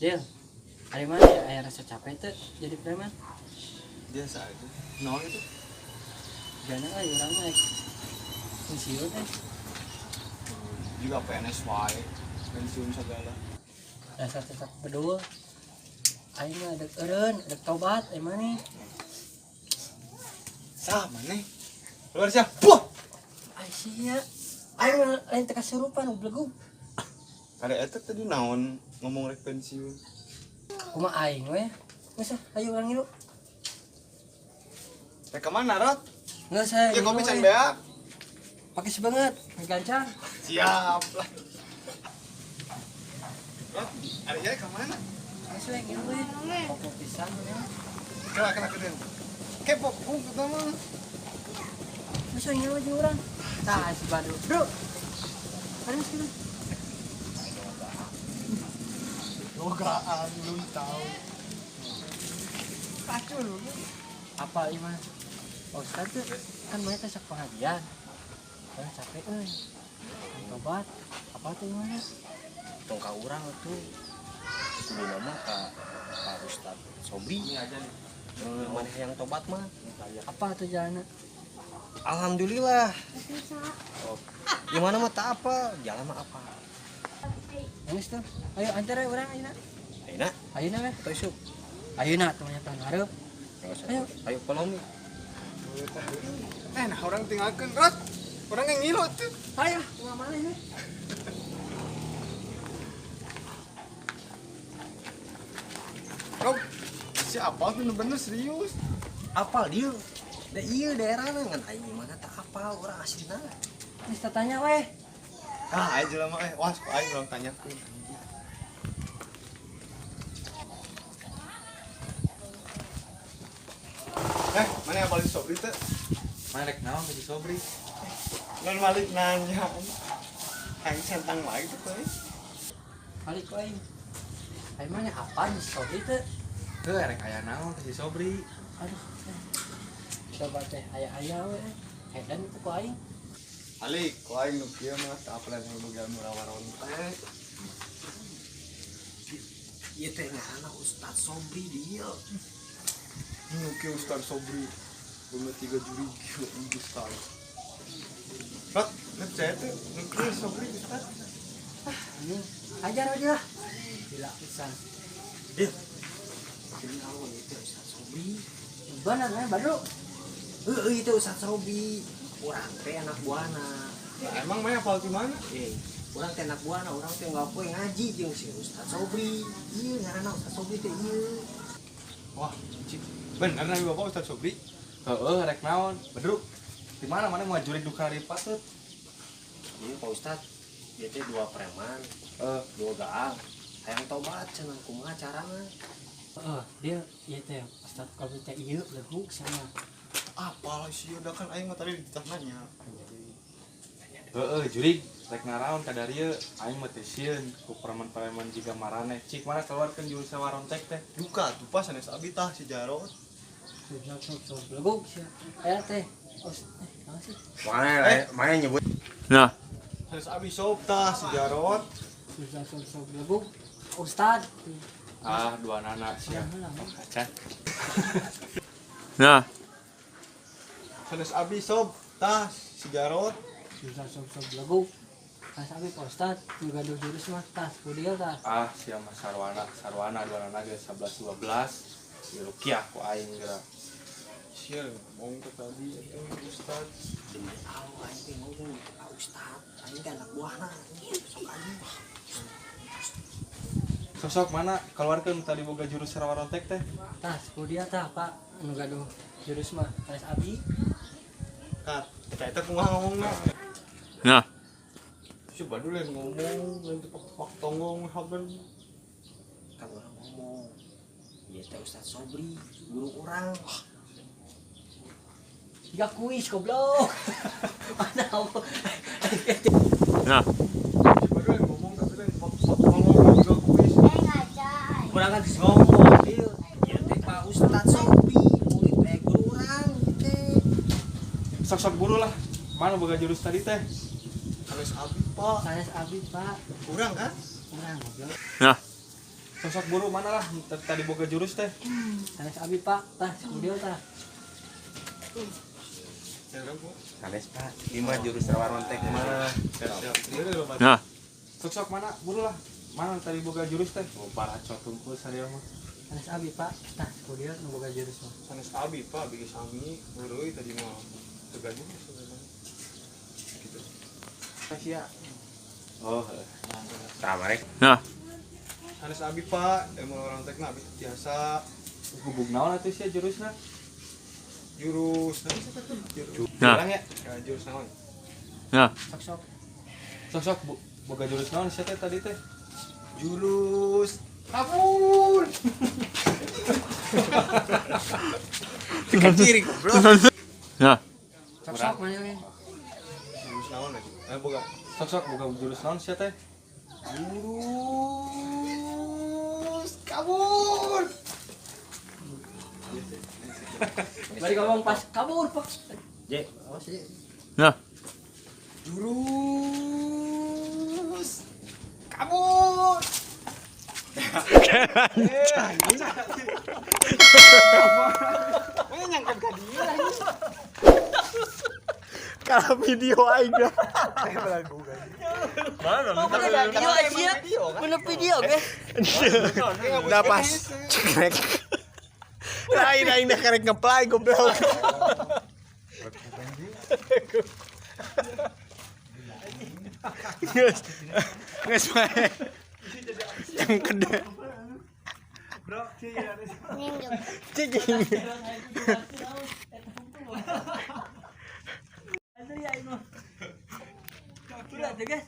Del, hari mana ya ayah rasa capek tuh jadi preman? Biasa aja. Nol itu. Jangan lah orang naik pensiun Juga PNS wae. Pensiun segala. rasa tetap berdua. Aing mah ada eureun, ada tobat emang nih. Sah mana? Keluar sia. Puh. Ai sia. Aing mah lain teu kasurupan ublegug. Kada eta tadi naon ngomong rek pensiun. Kumaha aing we? Geus ayo urang ngilu. Rek ka mana, Rot? Geus saya. Ya kopi can beak. Pakai banget, gancang. Siap lah. Rot, ada ya ka mana? Geus we ngilu we. Kopi pisan we. Kena kedeun. Kepo kung ketemu. Geus we ngilu jeung urang. Tah si Badu. Bro. Panas kita. Yogaan belum tahu. Pacul. Apa ieu mah? Oh, Ustaz tuh kan mereka sak pengajian. Kan capek euy. Tobat. Apa tuh mana? Tong ka urang tuh kudu nama ka Ustaz Sobri aja nih. Mana yang tobat mah? Apa tuh jalannya? Alhamdulillah. Oh. Gimana mah tak apa, jalan mah apa? Geus tuh. Ayo antar we urang ayeuna. Ayeuna, Ayeuna we. atuh isuk. Ayeuna tuh nya tang hareup. Ayo. Ayo polomi. Nah orang tinggalkan Rot. Orang yang ngilu tuh. Ayo, kumaha maneh we? Rob, siapa tuh bener serius? Apal dia? Da ieu daerahna ngan aing mana tak apal urang aslina. Geus tanya we. Ah, aja jelema wah kok aing urang tanyakeun. Mana yang paling sobri teh? Mana rek naon ke si Sobri? Ngan balik nanya. Aing centang wae tuh teh. Balik we. Ayo mana apa nih sobi teh? Heuh rek aya naon ke si Sobri? Aduh. Coba teh aya we. Edan itu ku aing. Alik, kok aing nu kieu mah teu apalan nu boga murawaron teh. Ieu teh ngaranna Ustaz Sobri dia. Nu kieu Ustaz Sobri. Bunga 3 juri kieu Ustaz. Rat, ngecek teh nu kieu Sobri Ustaz. Ini ajar aja. Gila pisan. Dia. Jadi naon itu Ustaz Sobri? Bener we baru. Heuh itu Ustaz Sobri. Urang teh anak buahna. Emang mah hafal di mana? Urang teh anak buahna, urang teh enggak poe ngaji jeung si Ustaz Sobri. Ieu ngaranna Ustaz Sobri teh ieu. Wah, cik. Bener nih Bapak Ustaz Sobri. Heuh rek naon? Bedruk. Di mana mana mau jurik duka di patut? Ini Pak Ustaz, dia teh dua preman, dua gaal. Hayang tobat cenah kumaha carana? Dia ieu teh Ustaz kalau teh ieu leguk sama. Apalah sih udah kan aing mah tadi ditah nanya. Heuh jurig rek naraon ka dieu aing mah teh sieun ku preman-preman jiga maraneh. Cik mana keluarkeun jurus sawaron tek teh. Duka tuh pas sanes abi tah si Jarot. Sok leguk sia. Aya teh. Naon sih? Mana nyebut? Nah, Sanes abi sob tah si Jarot. Sok leguk. Ustaz. dua anak sia. Ulang. Acan. Nah, Sanes abi sob tah si Jarot. Sok leguk. Pas abi Pak Ustaz juga ada jurus mah tas kudieu tah. sia mah sarwana dua anak ge 11 12. Ieu rukiah ku aing geura. Sial, ngomong ke tadi itu Ustaz. Demi Allah aing teh ngomong ka Ustaz, aing teh anak buahna. Sok aing. Sosok mana keluarkeun tadi boga jurus sawaron tek teh? Tas kudieu tah Pak nu gaduh jurus mah tas abi. Kat, eta kumaha ngomongna? Nah, Coba dulu yang ngomong, nanti pak tonggong haben. Kan urang ngomong. Ieu teh Ustaz Sobri, guru urang. Tiga kuis goblok. Mana apa? nah, Coba dulu yang ngomong, tapi kan pak tonggong juga kuis. Urang kan geus ngomong ieu. Ieu teh Pak Ustaz Sobri, murid teh guru urang teh. sok-sok guru lah. Mana boga jurus tadi teh? Sanes abi pak. Sanes abi Pak. Kurang kan? Urang goblok. Nah, Sosok buru mana lah tadi boga jurus teh. Sanes abi Pak, tah studio tah. Sanes Pak, ieu mah jurus rawaron teh mah. Nah, sosok mana buru lah. Mana tadi boga jurus teh? Oh, para cotungkul saria mah. Sanes abi Pak, tah studio nu boga jurus mah. Sanes abi Pak bikin sami ngeureuy tadi mah teganya sebenarnya. Gitu. Sia. Oh, sama rek. Nah, Sanes abi Pak, emang orang tekna abi biasa gubuk naon atuh sia jurusna? jurus naon sih teh? Jurus. Nah. Ulang ya. Ya, jurus naon? Nah, Sok-sok. sosok boga jurus naon sia teh tadi teh? Jurus kabur. Ke kiri goblok. Nah, Sok-sok mana we? Jurus naon lagi? Boga. sosok boga jurus naon sia teh? Jurus kabur. Bari ngomong pas kabur Pak. Je, Awas ye. Nah, Jurus kabur. kalau video aing dah. Mana video ge? Udah pas. Cekrek. Lain aing dah karek ngeplay goblok. Geus bae. Yang kedua. Cicing. Asli aing mah. Udah tuh guys.